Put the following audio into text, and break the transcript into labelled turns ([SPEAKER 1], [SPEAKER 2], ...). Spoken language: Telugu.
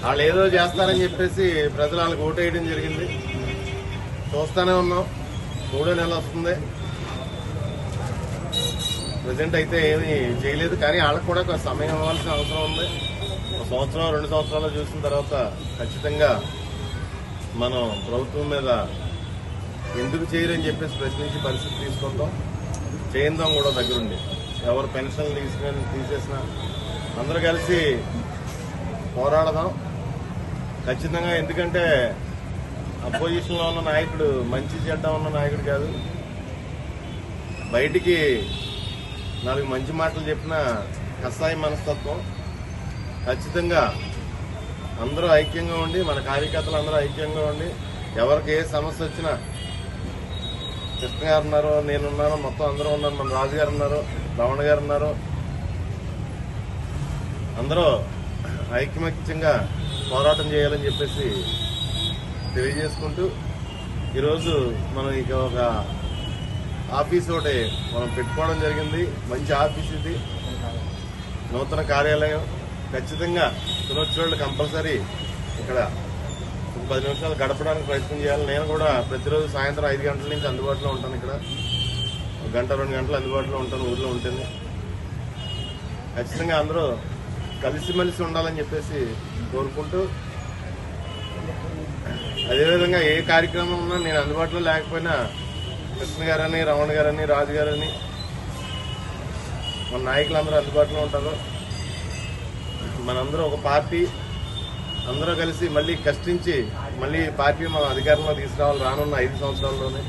[SPEAKER 1] వాళ్ళు ఏదో చేస్తారని చెప్పేసి ప్రజలు వాళ్ళకి ఓటు వేయడం జరిగింది. చూస్తానే ఉన్నాం. 3వ నెల వస్తుంది. ప్రజెంట్ అయితే ఏమీ చేయలేదు. కానీ వాళ్ళకు కూడా కొంత సమయం ఇవ్వాల్సిన అవసరం ఉంది. 1 సంవత్సరం 2 సంవత్సరాలు చూసిన తర్వాత ఖచ్చితంగా మనం ప్రభుత్వం మీద ఎందుకు చేయరని చెప్పేసి ప్రశ్నించి పరిస్థితి తీసుకుంటాం. చేయిందాం కూడా దగ్గరుండి. ఎవరు పెన్షన్లు తీసేసినా అందరూ కలిసి పోరాడదాం ఖచ్చితంగా. ఎందుకంటే అపోజిషన్లో ఉన్న నాయకుడు మంచి చెడ్డ ఉన్న నాయకుడు కాదు. బయటికి 4 మంచి మాటలు చెప్పిన కసాయి మనస్తత్వం. ఖచ్చితంగా అందరూ ఐక్యంగా ఉండి, మన కార్యకర్తలు అందరూ ఐక్యంగా ఉండి, ఎవరికి ఏ సమస్య వచ్చినా కృష్ణ గారు ఉన్నారు, నేనున్నాను, మొత్తం అందరూ ఉన్నారు, మన రాజు గారు ఉన్నారు, రమణ గారు ఉన్నారు, అందరూ ఐకమత్యంగా పోరాటం చేయాలని చెప్పేసి తెలియజేసుకుంటూ ఈరోజు మనం ఇక ఒక ఆఫీస్ ఒకటి మనం పెట్టుకోవడం జరిగింది. మంచి ఆఫీస్ ఇది, నూతన కార్యాలయం. ఖచ్చితంగా వచ్చినోళ్ళు కంపల్సరీ ఇక్కడ 10 నిమిషాలు గడపడానికి ప్రయత్నం చేయాలి. నేను కూడా ప్రతిరోజు సాయంత్రం 5 గంటల నుంచి అందుబాటులో ఉంటాను. ఇక్కడ 1 గంట 2 గంటలు అందుబాటులో ఉంటాను, ఊర్లో ఉంటుంది. ఖచ్చితంగా అందరూ కలిసిమెలిసి ఉండాలని చెప్పేసి కోరుకుంటూ, అదేవిధంగా ఏ కార్యక్రమం ఉన్నా నేను అందుబాటులో లేకపోయినా కృష్ణ గారని, రమణ గారని, రాజు గారని, మన నాయకులందరూ అందుబాటులో ఉంటారు. మనందరూ ఒక పార్టీ, అందరూ కలిసి మళ్ళీ కష్టించి మళ్ళీ పార్టీ మనం అధికారంలో తీసుకురావాలి రానున్న 5 సంవత్సరాల్లోనే.